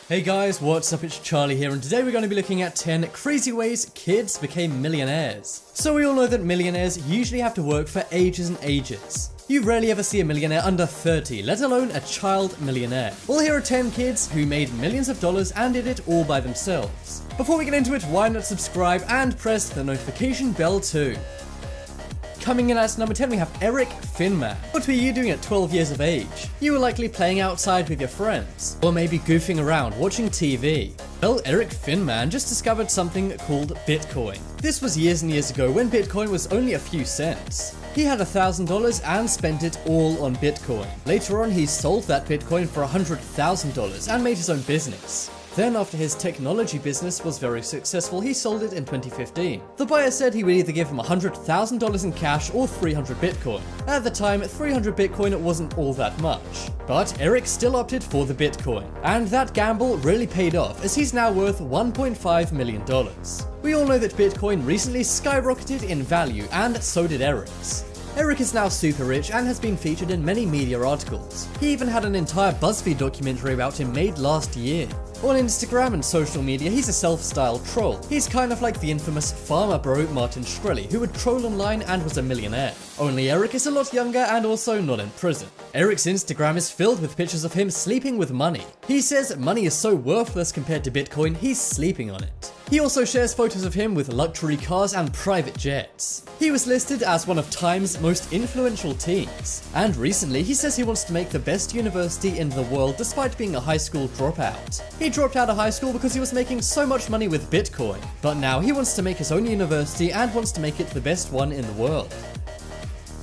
Hey guys, what's up? It's Charlie here, and today we're going to be looking at 10 crazy ways kids became millionaires. So we all know that millionaires usually have to work for ages and ages. You rarely ever see a millionaire under 30, let alone a child millionaire. Well, here are 10 kids who made millions of dollars and did it all by themselves. Before we get into it, why not subscribe and press the notification bell too. Coming in at number 10, we have Eric Finman. What were you doing at 12 years of age? You were likely playing outside with your friends, or maybe goofing around watching TV. Well, Eric Finman just discovered something called Bitcoin. This was years and years ago when Bitcoin was only a few cents. He had $1,000 and spent it all on Bitcoin. Later on, he sold that Bitcoin for $100,000 and made his own business. Then, after his technology business was very successful, he sold it in 2015. The buyer said he would either give him $100,000 in cash or 300 Bitcoin. At the time, 300 Bitcoin wasn't all that much. But Eric still opted for the Bitcoin. And that gamble really paid off, as he's now worth $1.5 million. We all know that Bitcoin recently skyrocketed in value, and so did Eric's. Eric is now super rich and has been featured in many media articles. He even had an entire BuzzFeed documentary about him made last year. On Instagram and social media, he's a self-styled troll. He's kind of like the infamous farmer bro Martin Shkreli, who would troll online and was a millionaire. Only Eric is a lot younger and also not in prison. Eric's Instagram is filled with pictures of him sleeping with money. He says money is so worthless compared to Bitcoin, he's sleeping on it. He also shares photos of him with luxury cars and private jets. He was listed as one of Time's most influential teens. And recently, he says he wants to make the best university in the world despite being a high school dropout. He dropped out of high school because he was making so much money with Bitcoin. But now he wants to make his own university and wants to make it the best one in the world.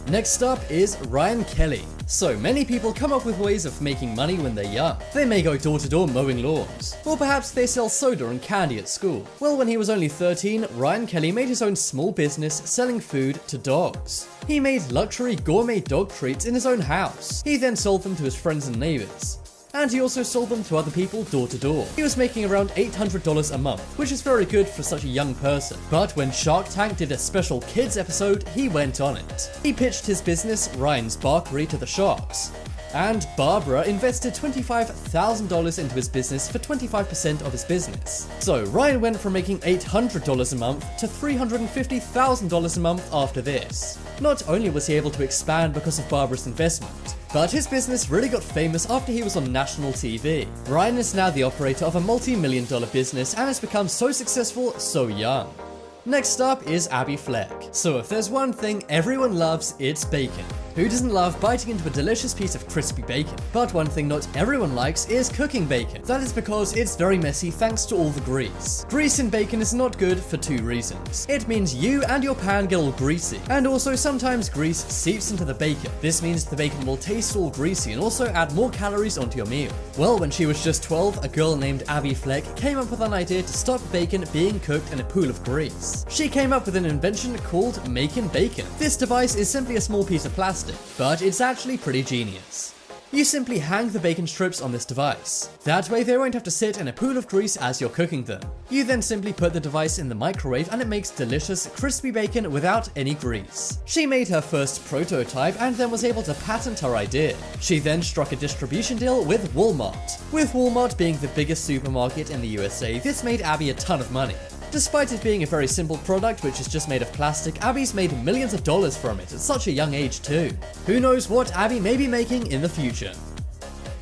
Next up is Ryan Kelly. So many people come up with ways of making money when they're young. They may go door to door mowing lawns, or perhaps they sell soda and candy at school. Well, when he was only 13, Ryan Kelly made his own small business selling food to dogs. He made luxury gourmet dog treats in his own house. He then sold them to his friends and neighbors. And he also sold them to other people door to door. He was making around $800 a month, which is very good for such a young person. But when Shark Tank did a special kids episode, he went on it. He pitched his business, Ryan's Barkery, to the sharks. And Barbara invested $25,000 into his business for 25% of his business. So Ryan went from making $800 a month to $350,000 a month after this. Not only was he able to expand because of Barbara's investment, but his business really got famous after he was on national TV. Ryan is now the operator of a multi-million-dollar business and has become so successful so young. Next up is Abby Fleck. So if there's one thing everyone loves, it's bacon. Who doesn't love biting into a delicious piece of crispy bacon? But one thing not everyone likes is cooking bacon. That is because it's very messy thanks to all the grease. Grease in bacon is not good for two reasons. It means you and your pan get all greasy, and also sometimes grease seeps into the bacon. This means the bacon will taste all greasy and also add more calories onto your meal. Well, when she was just 12, a girl named Abby Fleck came up with an idea to stop bacon being cooked in a pool of grease. She came up with an invention called Makin' Bacon. This device is simply a small piece of plastic, but it's actually pretty genius. You simply hang the bacon strips on this device. That way they won't have to sit in a pool of grease as you're cooking them. You then simply put the device in the microwave and it makes delicious, crispy bacon without any grease. She made her first prototype and then was able to patent her idea. She then struck a distribution deal with Walmart. With Walmart being the biggest supermarket in the USA, this made Abby a ton of money. Despite it being a very simple product which is just made of plastic, Abby's made millions of dollars from it at such a young age too. Who knows what Abby may be making in the future.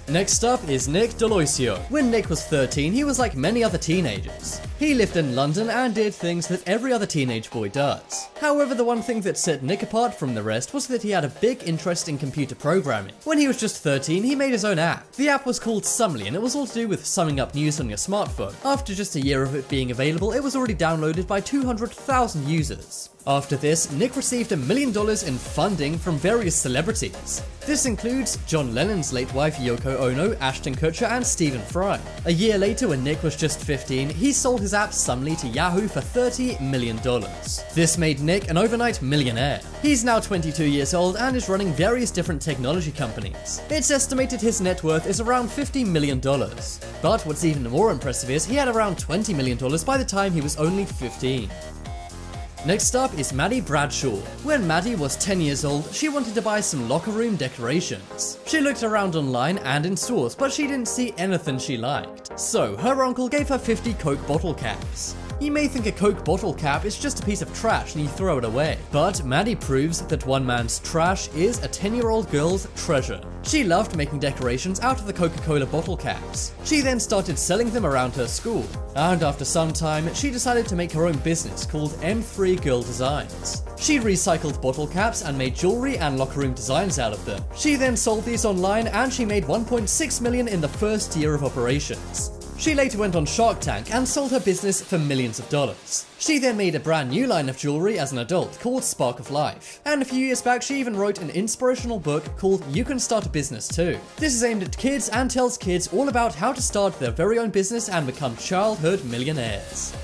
Next up is Nick DAlessio. When Nick was 13, he was like many other teenagers. He lived in London and did things that every other teenage boy does. However, the one thing that set Nick apart from the rest was that he had a big interest in computer programming. When he was just 13, he made his own app. The app was called Summly and it was all to do with summing up news on your smartphone. After just a year of it being available, it was already downloaded by 200,000 users. After this, Nick received $1 million in funding from various celebrities. This includes John Lennon's late wife Yoko Ono, Ashton Kutcher, and Stephen Fry. A year later, when Nick was just 15, he sold his app Summly to Yahoo for $30 million. This made Nick an overnight millionaire. He's now 22 years old and is running various different technology companies. It's estimated his net worth is around $50 million. But what's even more impressive is he had around $20 million by the time he was only 15. Next up is Maddy Bradshaw. When Maddy was 10 years old, she wanted to buy some locker room decorations. She looked around online and in stores, but she didn't see anything she liked. So her uncle gave her 50 Coke bottle caps. You may think a Coke bottle cap is just a piece of trash and you throw it away, but Maddy proves that one man's trash is a 10-year-old girl's treasure. She loved making decorations out of the Coca-Cola bottle caps. She then started selling them around her school, and after some time, she decided to make her own business called M3 Girl Designs. She recycled bottle caps and made jewelry and locker room designs out of them. She then sold these online and she made $1.6 million in the first year of operations. She later went on Shark Tank and sold her business for millions of dollars. She then made a brand new line of jewelry as an adult called Spark of Life. And a few years back, she even wrote an inspirational book called You Can Start a Business Too. This is aimed at kids and tells kids all about how to start their very own business and become childhood millionaires.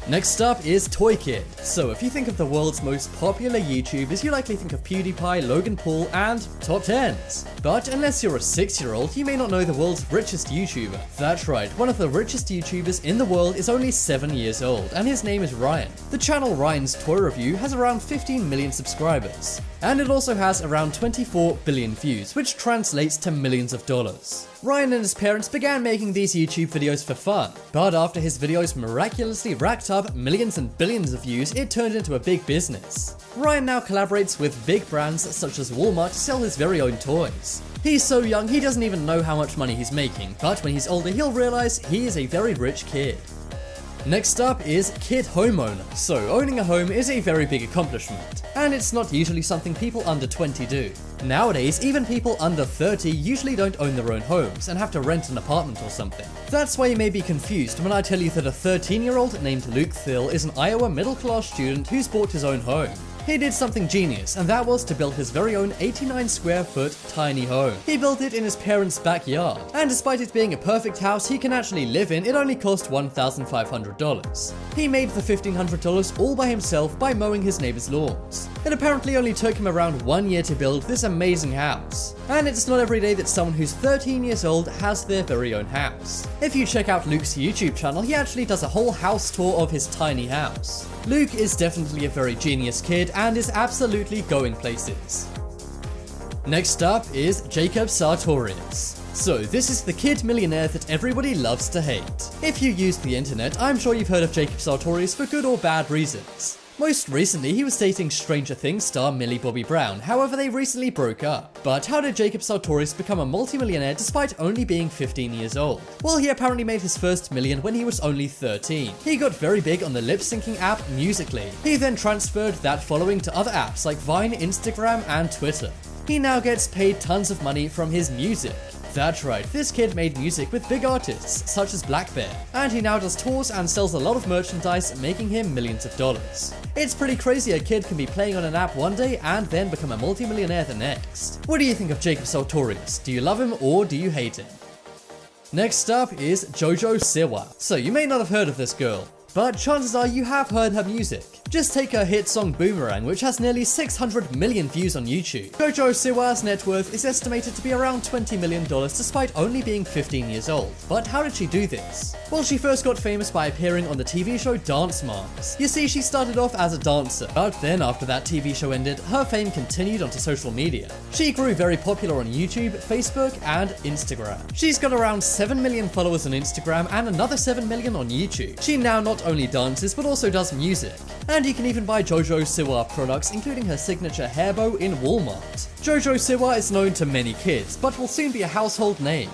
Next up is Toykid. So if you think of the world's most popular YouTubers, you likely think of PewDiePie, Logan Paul, and Top 10s. But unless you're a 6-year-old, you may not know the world's richest YouTuber. That's right, one of the richest YouTubers in the world is only 7 years old, and his name is Ryan. The channel Ryan's Toy Review has around 15 million subscribers, and it also has around 24 billion views, which translates to millions of dollars. Ryan and his parents began making these YouTube videos for fun, but after his videos miraculously racked up millions and billions of views, it turned into a big business. Ryan now collaborates with big brands such as Walmart to sell his very own toys. He's so young he doesn't even know how much money he's making, but when he's older he'll realize he is a very rich kid. Next up is Kid Homeowner. So owning a home is a very big accomplishment, and it's not usually something people under 20 do. Nowadays, even people under 30 usually don't own their own homes and have to rent an apartment or something. That's why you may be confused when I tell you that a 13-year-old named Luke Thill is an Iowa middle-class student who's bought his own home. He did something genius, and that was to build his very own 89 square foot tiny home. He built it in his parents' backyard, and despite it being a perfect house he can actually live in, it only cost $1,500. He made the $1,500 all by himself by mowing his neighbor's lawns. It apparently only took him around 1 year to build this amazing house. And it's not every day that someone who's 13 years old has their very own house. If you check out Luke's YouTube channel, he actually does a whole house tour of his tiny house. Luke is definitely a very genius kid and is absolutely going places. Next up is Jacob Sartorius. So this is the kid millionaire that everybody loves to hate. If you use the internet, I'm sure you've heard of Jacob Sartorius for good or bad reasons. Most recently, he was dating Stranger Things star Millie Bobby Brown, however they recently broke up. But how did Jacob Sartorius become a multimillionaire despite only being 15 years old? Well, he apparently made his first million when he was only 13. He got very big on the lip-syncing app Musical.ly. He then transferred that following to other apps like Vine, Instagram, and Twitter. He now gets paid tons of money from his music. That's right, this kid made music with big artists such as Black Bear, and he now does tours and sells a lot of merchandise, making him millions of dollars. It's pretty crazy a kid can be playing on an app one day and then become a multimillionaire the next. What do you think of Jacob Sartorius? Do you love him or do you hate him? Next up is Jojo Silla. So you may not have heard of this girl, but chances are you have heard her music. Just take her hit song Boomerang, which has nearly 600 million views on YouTube. Jojo Silla's net worth is estimated to be around $20 million despite only being 15 years old. But how did she do this? Well, she first got famous by appearing on the TV show Dance Moms. You see, she started off as a dancer, but then after that TV show ended, her fame continued onto social media. She grew very popular on YouTube, Facebook, and Instagram. She's got around 7 million followers on Instagram and another 7 million on YouTube. She now not only dances, but also does music. And you can even buy Jojo Silla products, including her signature hair bow in Walmart. Jojo Silla is known to many kids, but will soon be a household name.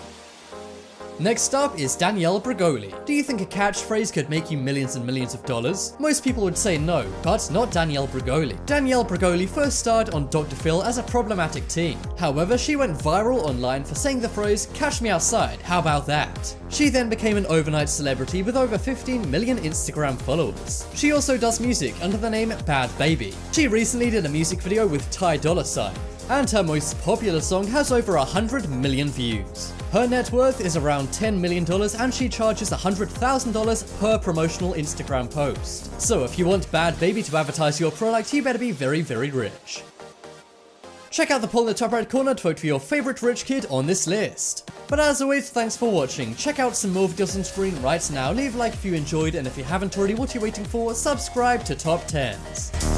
Next up is Danielle Abrego. Do you think a catchphrase could make you millions and millions of dollars? Most people would say no, but not Danielle Abrego. Danielle Abrego first starred on Dr. Phil as a problematic teen. However, she went viral online for saying the phrase, "Catch me outside, how about that?" She then became an overnight celebrity with over 15 million Instagram followers. She also does music under the name Bad Baby. She recently did a music video with Ty Dolla $ign, and her most popular song has over 100 million views. Her net worth is around $10 million and she charges $100,000 per promotional Instagram post. So if you want Bad Baby to advertise your product, you better be very, very rich. Check out the poll in the top right corner to vote for your favorite rich kid on this list. But as always, thanks for watching. Check out some more videos on screen right now. Leave a like if you enjoyed, and if you haven't already, what are you waiting for? Subscribe to Top 10s.